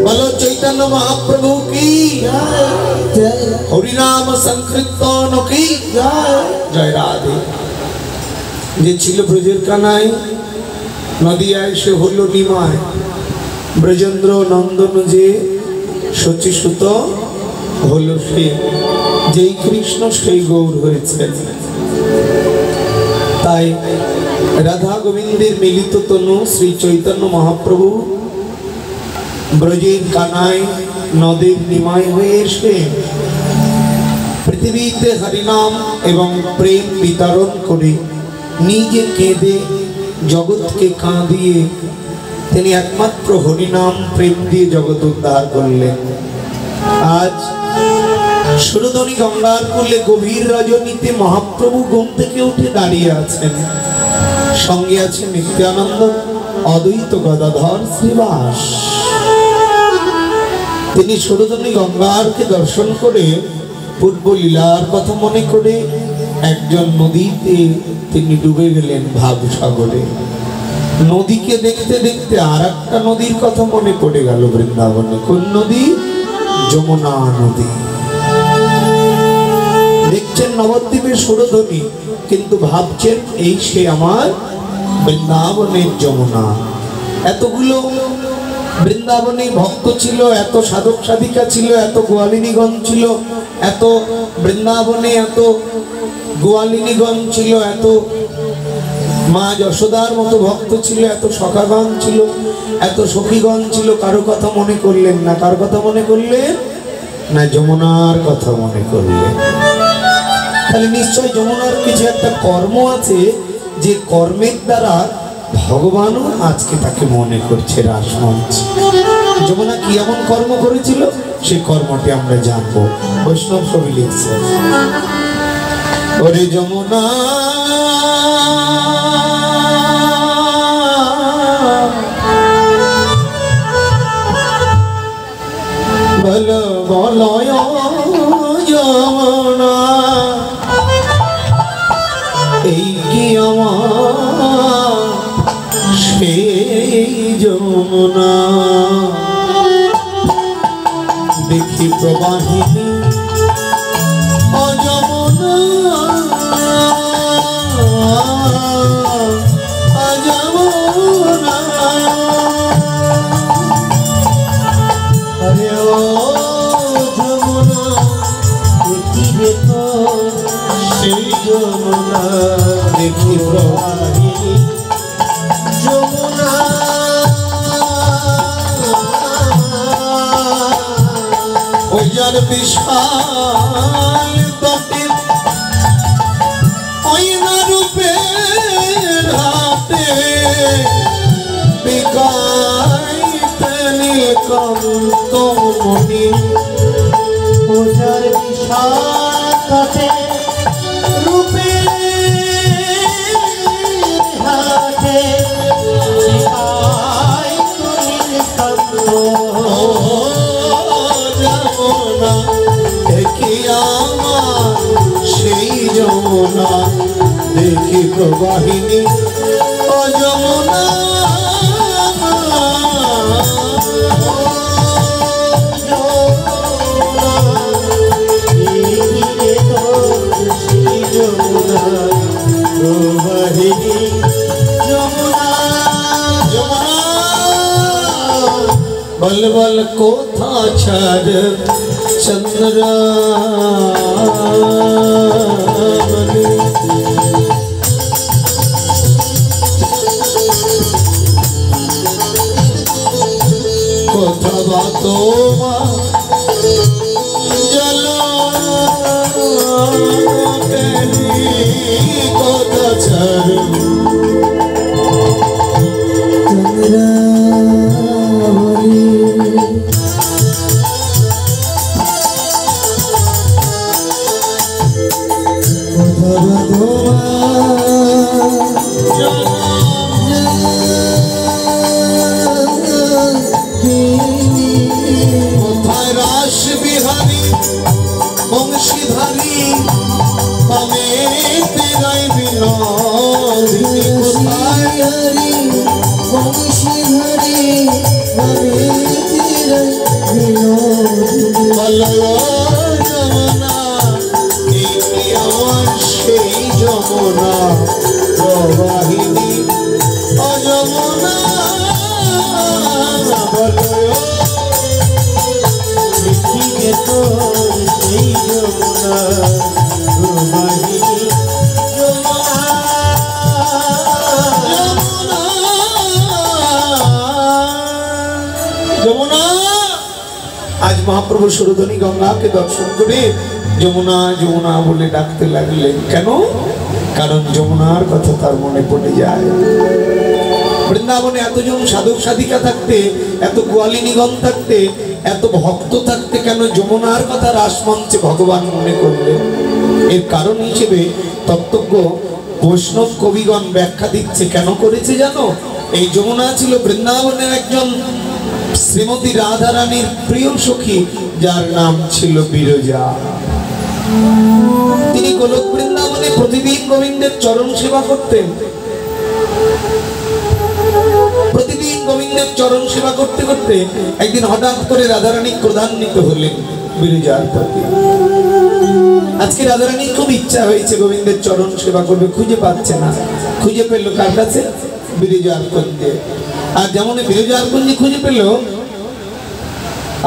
बोलो चैतन्य महाप्रभु की हरिनाम संकीर्तन की जय राधे। যে ছিল ব্রজের কানাই নদিয়ায় সে হলো নিমায়, ব্রজেন্দ্র নন্দন যে শচীসুত হলো সে, যেই কৃষ্ণ সেই গৌর হয়েছেন। তাই রাধা গোবিন্দের মিলিত তনু শ্রী চৈতন্য মহাপ্রভু ব্রজের কানায় নদের নিমায় হয়ে এসে পৃথিবীতে হরিনাম এবং প্রেম বিতরণ করে নিজে কেঁদে জগৎকে কাঁদিয়ে তিনি একমাত্র হরিনাম প্রেম দিয়ে জগৎ উদ্ধার করলেন। আজ সুরধনী গঙ্গার কূলে গভীর রজনীতে মহাপ্রভু ঘুম থেকে উঠে দাঁড়িয়ে আছেন, সঙ্গে আছে নিত্যানন্দ অদ্বৈত গদাধর শ্রীবাস। তিনি সুরধনী গঙ্গারকে দর্শন করে পূর্ব লীলার কথা মনে করে একজন নদীতে তিনি ডুবে গেলেন ভাবসাগরে। নদীকে দেখতে দেখতে আর একটা নদীর কথা মনে পড়ে গেল বৃন্দাবনে। কোন নদী? যমুনা নদী। দেখছেন নবদ্বীপের সুরধনী, কিন্তু ভাবছেন এই সে আমার বৃন্দাবনের যমুনা। এতগুলো বৃন্দাবনে ভক্ত ছিল, এত সাধক সাধিকা ছিল, এত গোয়ালিনীগণ ছিল, এত বৃন্দাবনে এত গোয়ালিনীগণ ছিল, এত মা যশোদার মতো ভক্ত ছিল, এত সখাগণ ছিল, এত সখীগণ ছিল। কারো কথা মনে করলেন না। কার কথা মনে করলেন না? যমুনার কথা মনে করলেন। তাহলে নিশ্চয় যমুনার কিছু একটা কর্ম আছে, যে কর্মের দ্বারা ভগবানও আজকে তাকে মনে করছে রাসমঞ্চ। যমুনা কি এমন কর্ম করেছিল সেই কর্মটি আমরা জানবো। বৈষ্ণব কবি লিখছে, ওরে যমুনা বল বলয় যমুনা, এই কি আমার সেই যমুনা, দেখি প্রবাহিনী ও যমুনা, যমুনা আরে ও যমুনা, দেখি রে তো সেই যমুনা, দেখি প্রবাহিনী যমুনা, ওই যার বিশাল তটে ওই না রূপের হাতে বিকাইতেন কান্ত মনি, ও যার বিশাল তটে রূপের হাতে বিকাইতেন কান্ত যমুনা, দেখি আমার সেই যমুনা, দেখি প্রবাহিনী ও যমুনা, যমুনা প্রবাহিনী যমুনা, যমুনা বল বল কোথা ছাড় চন্দ্র কোথা বা তোমার জল কোথা ছাড় কোথায় রাস বিহারী বংশীধারী বামে তেরাই বিনয় যমুনা। আজ মহাপ্রভু সুরধনী গঙ্গাকে দর্শন করে যমুনা যমুনা বলে ডাকতে লাগলেন। কেন? কারণ যমুনার কথা তার মনে পড়ে যায়। বৃন্দাবনে এতজন সাধক সাধিকা থাকতে, এত গোয়ালিনীগণ থাকতে, এত ভক্ত থাকতে কেন যমুনার কথা রাসমঞ্চে ভগবান মনে করলেন? এর কারণ হিসেবে তত্ত্বজ্ঞ বৈষ্ণব কবিগণ ব্যাখ্যা দিচ্ছে। কেন করেছে জানো? এই যমুনা ছিল বৃন্দাবনের একজন শ্রীমতী রাধারানীর প্রিয় সখী, যার নাম ছিল বিরজা। তিনি গোলক বৃন্দাবনে প্রতিদিন গোবিন্দের চরণ সেবা করতেন। প্রতিদিন গোবিন্দের চরণ সেবা করতে করতে একদিন হঠাৎ করে রাধারানী ক্রোধান্বিত হলেন বিরজার প্রতি। আজকে রাধারানীর খুব ইচ্ছা হয়েছে গোবিন্দের চরণ সেবা করবে, খুঁজে পাচ্ছে না। খুঁজে পেল কার কাছে? বিরজার কুঞ্জে। আর যেমন বিরজার কুঞ্জে খুঁজে পেল,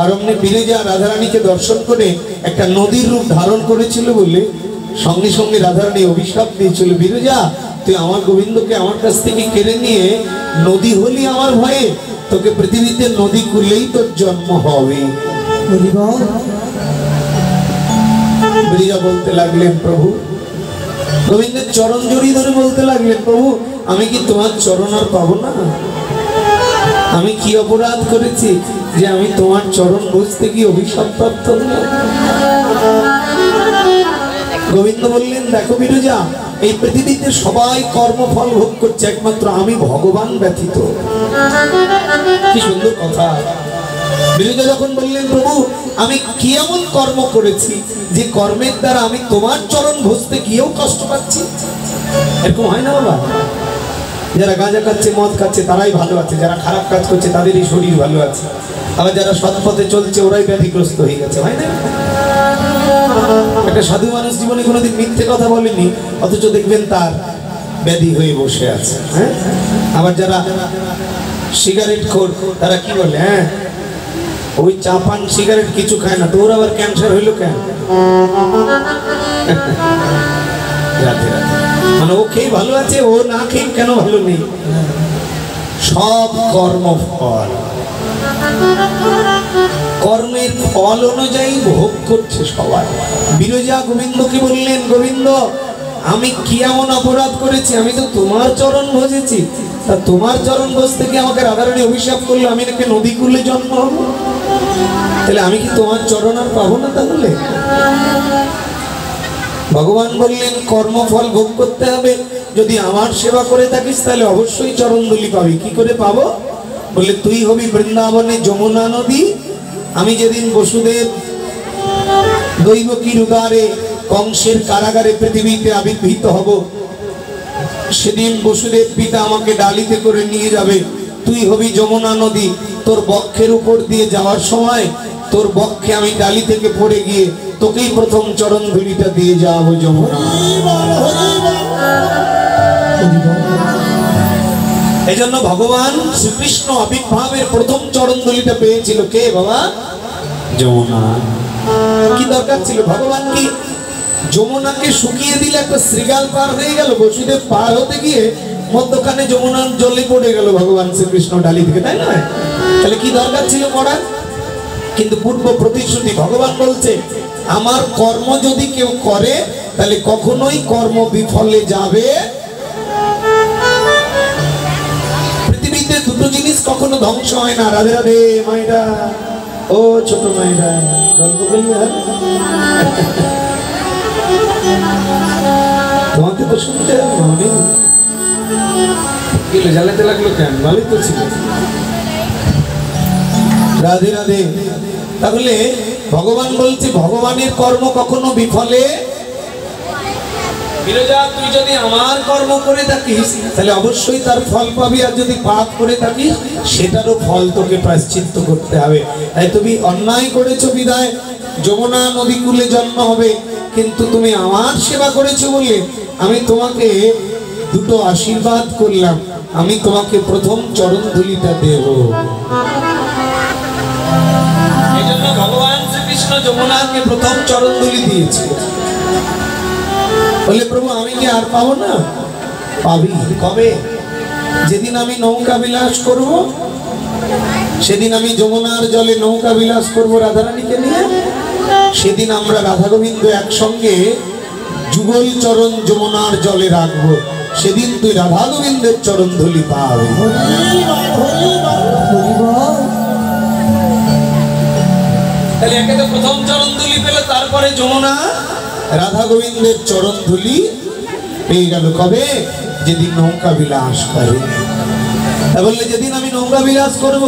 আর অমনি বিরজা রাধারানীকে দর্শন করে একটা নদীর রূপ ধারণ করেছিল বলে সঙ্গে সঙ্গে রাধারানী অভিশাপ দিয়েছিল, বিরজা তুই আমার গোবিন্দকে আমার কাছ থেকে কেড়ে নিয়ে নদী হলি আমার ভয়ে, তোকে পৃথিবীতে নদী কুলেই তোর জন্ম হবে। বিরজা বলতে লাগলেন, প্রভু, গোবিন্দের চরণ জড়িয়ে ধরে বলতে লাগলেন, প্রভু আমি কি তোমার চরণ আর পাবো না? আমি কি অপরাধ করেছি যে আমি তোমার চরণ বুঝতে কি অভিশাপ প্রাপ্ত হলাম? গোবিন্দ বললেন, দেখো বিরজা, এই পৃথিবীতে সবাই কর্মফল ভোগ করছে, একমাত্র আমি ভগবান ব্যতীত। কি সুন্দর কথা। বিরজা যখন বললেন, প্রভু আমি কি এমন কর্ম করেছি যে কর্মের দ্বারা আমি তোমার চরণ বুঝতে গিয়েও কষ্ট পাচ্ছি? এরকম হয় না বাবা? যারা গাঁজা খাচ্ছে, মদ খাচ্ছে তারাই ভালো আছে, যারা খারাপ কাজ করছে তাদেরই শরীর ভালো আছে, আবার যারা সৎ পথে চলছে ওরাই ব্যাধিগ্রস্ত হয়ে গেছে, হয় না? একটা সাধু মানুষ জীবনে কোনোদিন মিথ্যে কথা বলেনি, অথচ দেখবেন তার ব্যাধি হয়ে বসে আছে। হ্যাঁ, আবার যারা সিগারেট খোর তারা কি বলে, হ্যাঁ ওই চা পান সিগারেট কিছু খায় না, তোর আবার ক্যান্সার হইলো কেন? রাতে রাতে মানে ও খেয়ে ভালো আছে, ও না খেয়ে কেন ভালো নেই? সব কর্মফল, কর্মের ফল অনুযায়ী ভোগ করছে সবাই। বিরজা গোবিন্দকে বললেন, গোবিন্দ আমি কি এমন অপরাধ করেছি? আমি তো তোমার চরণ ভজেছি, তা তোমার চরণ ভজ থেকে আমাকে রাধারানী অভিশাপ করলো আমি নাকি নদী কূলে জন্ম হবো, তাহলে আমি কি তোমার চরণ আর পাবো না? তাহলে ভগবান বললেন, কর্মফল ভোগ করতে হবে, যদি আমার সেবা করে থাকিস তাহলে অবশ্যই চরণ ধুলি পাবি। কি করে পাবো? বলে তুই হবি বৃন্দাবনে যমুনা নদী। আমি যেদিন বসুদেব দৈবকীর উদারে কংসের কারাগারে পৃথিবীতে আবির্ভূত হব, সেদিন বসুদেব পিতা আমাকে ডালিতে করে নিয়ে যাবে, তুই হবি যমুনা নদী। তোর বক্ষের উপর দিয়ে যাওয়ার সময় তোর বক্ষে আমি ডালি থেকে পড়ে গিয়ে তোকেই প্রথম চরণ ধুলিটা দিয়ে যাবো যমুনা। এই জন্য ভগবান শ্রীকৃষ্ণ আবির্ভাবের প্রথম চরণ ধুলিটা পেয়েছিল কে বাবা? যমুনা। কি দরকার ছিল? ভগবান কি যমুনাকে শুকিয়ে দিলে একটা শ্রীগাল পার হয়ে গেল? বসুদেব পার হতে গিয়ে মধ্যখানে যমুনার জলে পড়ে গেল ভগবান শ্রীকৃষ্ণ ডালি থেকে, তাই নয়? তাহলে কি দরকার ছিল পড়ার? কিন্তু পূর্ব প্রতিশ্রুতি ভগবান বলছে, আমার কর্ম যদি কেউ করে তাহলে কখনোই কর্ম বিফলে যাবে। পৃথিবীতে দুটো জিনিস কখনো ধ্বংস হয় না। রাধে রাধে মায়েরা, ও ছোট মায়েরা, গল্প বলি তোমাকে তো শুনতে হবে। জ্বালাতে লাগলো কেন? ভালোই তো ছিল। রাধে রাধে। তাহলে ভগবান বলছে, ভগবানের কর্ম কখনো বিফলে। বিরজা তুই যদি আমার কর্ম করে থাকিস তাহলে অবশ্যই তার ফল পাবি, আর যদি পাপ করে থাকিস সেটারও ফল তোকে প্রায়শ্চিত্ত করতে হবে। তাই তুমি অন্যায় করেছো বিদায় যমুনা নদী কূলে জন্ম হবে, কিন্তু তুমি আমার সেবা করেছো বলে আমি তোমাকে দুটো আশীর্বাদ করলাম, আমি তোমাকে প্রথম চরণ ধুলিটা দেব। এই জন্য ভগবান শ্রীকৃষ্ণ যমুনাকে প্রথম চরণ ধুলি দিয়েছে। বলে প্রভু আমি কি আর পাবো না? পাবি। কবে? যেদিন আমি নৌকা বিলাস করব সেদিন আমি যমুনার জলে নৌকা বিলাস করবো রাধারানীকে নিয়ে। সেদিন আমরা রাধা গোবিন্দ একসঙ্গে যুগল চরণ যমুনার জলে রাখবো। সেদিন তুই রাধা গোবিন্দের চরণ ধুলি পাবে। তাহলে একে তো প্রথম চরণ ধুলি পেলে, তারপরে যমুনা রাধা গোবিন্দের চরণ ধুলি পেয়ে গেল। কবে? যেদিন নৌকা বিলাস করে। তা বললে যেদিন আমি নৌকা বিলাস করব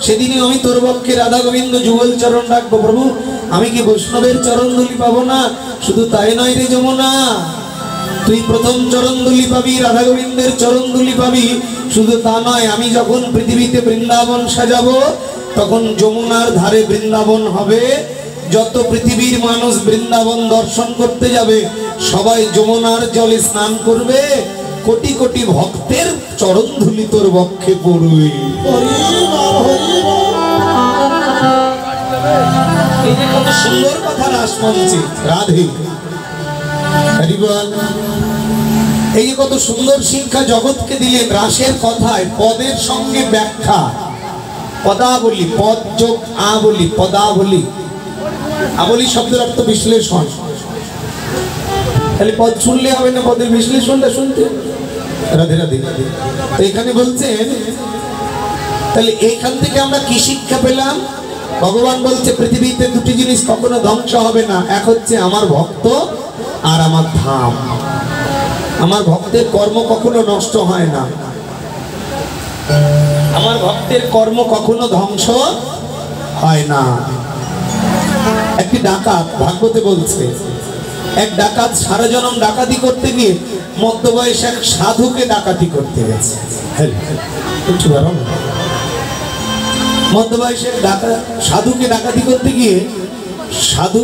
সেদিনই আমি তোর পক্ষে রাধা গোবিন্দ যুগল চরণ রাখবো। প্রভু, আমি কি বৈষ্ণবের চরণ ধুলি পাবো না? শুধু তাই নয় রে যমুনা, তুই প্রথম চরণ ধুলি পাবি, রাধা গোবিন্দের চরণ ধুলি পাবি। শুধু তা নয়, আমি যখন পৃথিবীতে বৃন্দাবন সাজাবো তখন যমুনার ধারে বৃন্দাবন হবে। যত পৃথিবীর মানুষ বৃন্দাবন দর্শন করতে যাবে সবাই যমুনার জলে স্নান করবে। কোটি কোটি ভক্তের চরণ ধুলি তোর বক্ষে পড়বে। এই যে কত সুন্দর কথা রাসমঞ্চে রাধে। এই কত সুন্দর শিক্ষা জগৎকে দিলেন রাসের কথায়। পদের সঙ্গে ব্যাখ্যা, পদাবলী, পদ যোগ আবলি, পদাবলী। আবলি শব্দের অর্থ বিশ্লেষণ। খালি পদ শুনলে হবে না, পদের বিশ্লেষণটা শুনতে। রাধে রাধে। তো এখানে বলছেন, তাহলে এইখান থেকে আমরা কি শিক্ষা পেলাম? ভগবান বলছে পৃথিবীতে দুটি জিনিস কখনো ধ্বংস হবে না, এক হচ্ছে আমার ভক্ত আর আমার ধাম। আমার ভক্তের কর্ম কখনো নষ্ট হয় না, আমার ভক্তের কর্ম কখনো ধ্বংস হয় না। একটি ডাকাত ভাগবতে বলছে, এক ডাকাত সারা জনম ডাকাতি করতে গিয়ে মধ্যবয়স এক সাধুকে ডাকাতি করতে গেছে। মধ্যবয়সের সাধুকে ডাকাতি করতে গিয়ে সাধু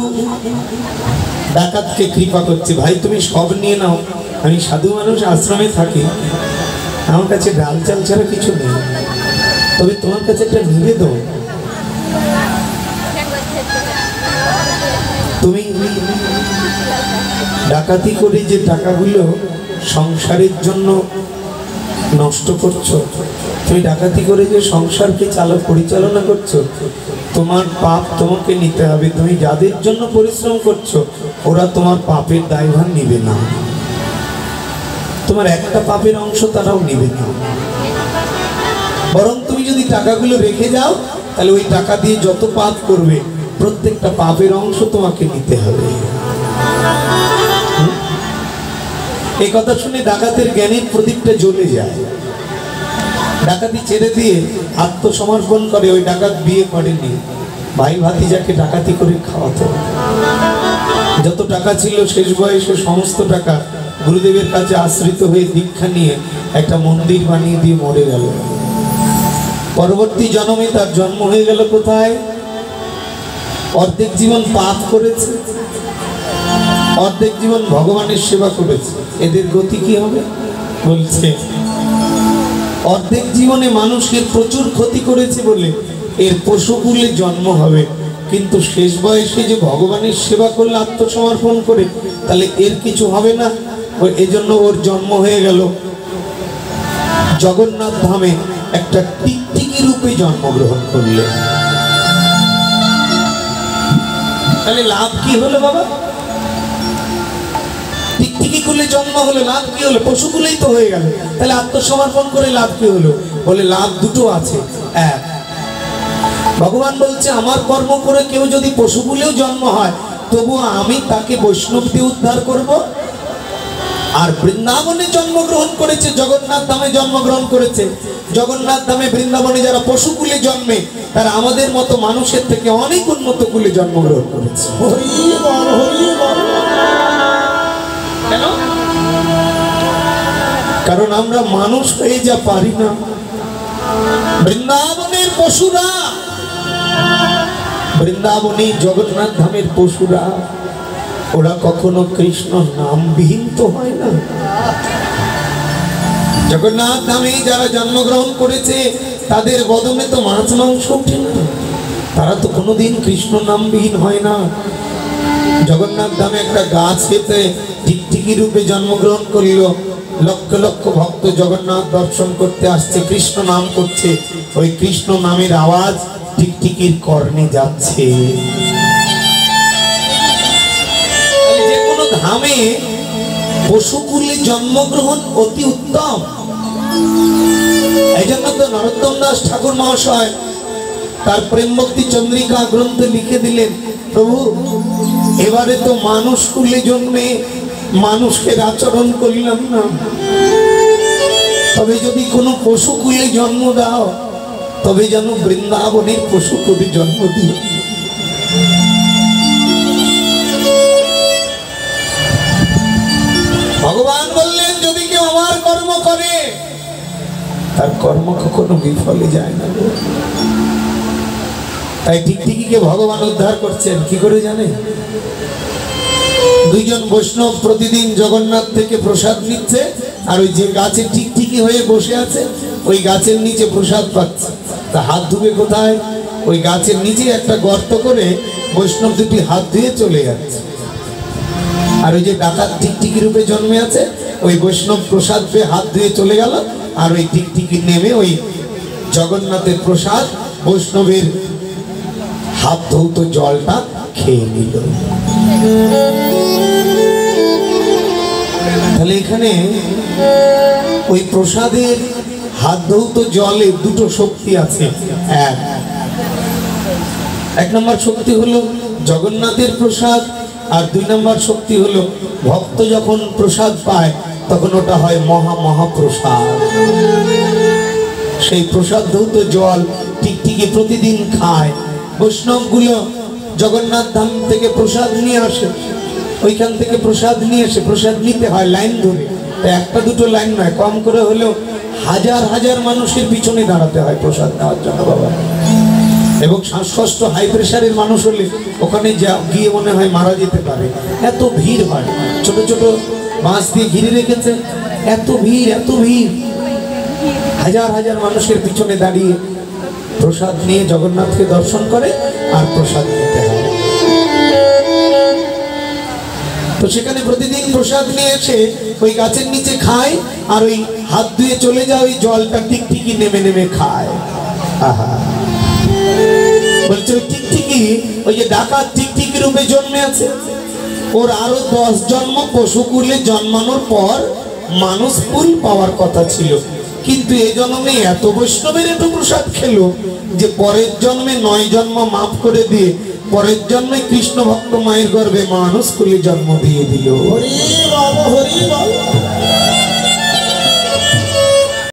ডাকাতকে কৃপা করছে, ভাই তুমি সব নিয়ে নাও, আমি সাধু মানুষ, আশ্রমে থাকি, আমার কাছে ডাল চাল ছাড়া কিছু নেই, তবে তোমার কাছে একটা নিবেদন, তুমি ডাকাতি করে যে টাকাগুলো সংসারের জন্য নষ্ট করছো, তুমি ডাকাতি করে যে সংসারকে পরিচালনা করছো, তোমার পাপ তোমাকে নিতে হবে। তুমি যাদের জন্য পরিশ্রম করছো ওরা তোমার পাপের দায়ভার নিবে না, তোমার একটা পাপের অংশ তারাও নিবে না। বরং তুমি যদি টাকাগুলো রেখে যাও তাহলে ওই টাকা দিয়ে যত পাপ করবে প্রত্যেকটা পাপের অংশ তোমাকে নিতে হবে। এই কথা শুনে ডাকাতের জ্ঞানের প্রদীপটা জ্বলে যায়। ডাকাতি ছেড়ে দিয়ে আত্মসমর্পণ করে। ওই ডাকাত বিয়ে করেনি, ভাই ভাতিজাকে ডাকাতি করে খাওয়াতো। যত টাকা ছিল শেষ বয়সে সমস্ত টাকা গুরুদেবের কাছে আশ্রিত হয়ে দীক্ষা নিয়ে একটা মন্দির বানিয়ে দিয়ে মরে গেল। পরবর্তী জন্মে তার জন্ম হয়ে গেল কোথায়? অর্ধেক জীবন পাপ করেছে, অর্ধেক জীবন ভগবানের সেবা করেছে। এদের গতি কি হবে? বলছে অর্ধেক জীবনে মানুষের প্রচুর ক্ষতি করেছে বলে এর পশুকুলে জন্ম হবে, কিন্তু শেষ বয়সে যে ভগবানের সেবা করলে আত্মসমর্পণ করে তাহলে এর কিছু হবে না। এজন্য ওর জন্ম হয়ে গেল জগন্নাথ ধামে একটা টিকটিকি রূপে জন্মগ্রহণ করলে। তাহলে লাভ কি হলো বাবা? টিকটিকি কুলে জন্ম হলো, লাভ কি হলো? পশুকুলেই তো হয়ে গেল। তাহলে আত্মসমর্পণ করে লাভ কি হলো? বলে লাভ দুটো আছে। এক, ভগবান বলছে আমার কর্ম করে কেউ যদি পশুকুলেও জন্ম হয় তবু আমি তাকে বৈষ্ণব দিয়ে উদ্ধার করব। আর বৃন্দাবনে জন্মগ্রহণ করেছে, জগন্নাথ ধামে জন্মগ্রহণ করেছে, জগন্নাথ ধামে বৃন্দাবনে যারা পশুকুলে জন্মে তারা আমাদের মতো মানুষের থেকে অনেক উন্নত কুলে জন্মগ্রহণ করেছে। কেন? কারণ আমরা মানুষ হয়ে যা পারি না, বৃন্দাবনের পশুরা, বৃন্দাবনে জগন্নাথ ধামের পশুরা, ওরা কখনো কৃষ্ণ নামবিহীন তো হয় না। জগন্নাথ ধামে যারা জন্মগ্রহণ করেছে তাদের বদনে তো মাছ মাংস ওঠে না, তারা তো কোনোদিন কৃষ্ণ নামবিহীন হয় না। জগন্নাথ ধামে একটা গাছ খেতে টিকটিকি রূপে জন্মগ্রহণ করল, লক্ষ লক্ষ ভক্ত জগন্নাথ দর্শন করতে আসছে, কৃষ্ণ নাম করছে, ওই কৃষ্ণ নামের আওয়াজ টিকটিকির কর্ণে যাচ্ছে। যে কোনো ধামে পশুকুলে জন্মগ্রহণ অতি উত্তম। এই জন্য তো নরোত্তম দাস ঠাকুর মহাশয় তার প্রেম ভক্তি চন্দ্রিকা গ্রন্থে লিখে দিলেন, প্রভু এবারে তো মানুষ কুলে জন্মে মানুষকে আচরণ করিলাম না, তবে যদি কোনো পশু কুলে জন্ম দাও তবে যেন বৃন্দাবনের পশু কুলে জন্ম দিও। ভগবান বললেন যদি কেউ আমার কর্ম করে তার কর্ম কখনো বিফলে যায় না। তাই টিকটিকিকে ভগবান উদ্ধার করছেন কি করে জানে? দুইজন বৈষ্ণব প্রতিদিন জগন্নাথ থেকে প্রসাদ নিচ্ছে, আর ওই যে গাছে টিকটিকি হয়ে বসে আছে ওই গাছের নিচে প্রসাদ পাচ্ছে। তা হাত ধুবে কোথায়? ওই গাছের নিচে একটা গর্ত করে বৈষ্ণব দুটি হাত ধুয়ে চলে যাচ্ছে। আর ওই যে ডাকাত টিকটিকি রূপে জন্মে আছে ওই বৈষ্ণব প্রসাদ পেয়ে হাত ধুয়ে চলে গেল, আর ওই টিকটিকি নেমে ওই জগন্নাথের প্রসাদ বৈষ্ণবের হাত ধৌত জলটা খেয়ে নিল। তাহলে এখানে ওই প্রসাদের হাত ধৌত জলে দুটো শক্তি আছে। এক নম্বর শক্তি হলো জগন্নাথের প্রসাদ, আর দুই নম্বর শক্তি হলো ভক্ত যখন প্রসাদ পায় তখন ওটা হয় মহা মহাপ্রসাদ। সেই প্রসাদ ধৌত জল টিকটিকি প্রতিদিন খায়। বৈষ্ণবগুলো জগন্নাথ ধাম থেকে প্রসাদ নিয়ে আসে, ওইখান থেকে প্রসাদ নিয়ে এসে প্রসাদ নিতে হয় লাইন ধরে। একটা দুটো লাইন নয়, কম করে হলেও হাজার হাজার মানুষের পিছনে দাঁড়াতে হয় প্রসাদ নেওয়ার জন্য বাবা। এবং শ্বাসকষ্ট হাই প্রেশারের মানুষ হলে ওখানে গিয়ে মনে হয় মারা যেতে পারে, এত ভিড় হয়। ছোট ছোট বাঁশ দিয়ে ঘিরে রেখেছে, এত ভিড় এত ভিড়, হাজার হাজার মানুষের পিছনে দাঁড়িয়ে প্রসাদ নিয়ে জগন্নাথকে দর্শন করে আর প্রসাদ নিতে হয়। তো সেখানে প্রতিদিন প্রসাদ নিয়ে এসে ওই গাছের নিচে খায়, আর ওই হাত ধুয়ে চলে যায় ওই জলটা টিকটিকি নেমে নেমে খায়। আহা, বলছে ওই টিকটিকি ওই যে ডাকাত টিকটিকি রূপে জন্মে আছে, ওর আরো 10 জন্ম পশুকুলে জন্মানোর পর মানুষ কুল পাওয়ার কথা ছিল, কিন্তু এই জন্মে এত বৈষ্ণবের একটু প্রসাদ খেলো যে পরের জন্মে 9 জন্ম মাফ করে দিয়ে পরের জন্মে কৃষ্ণ ভক্ত মায়ের গর্ভে মানুষ কুলে জন্ম দিয়ে দিল। হরি বল হরি বল।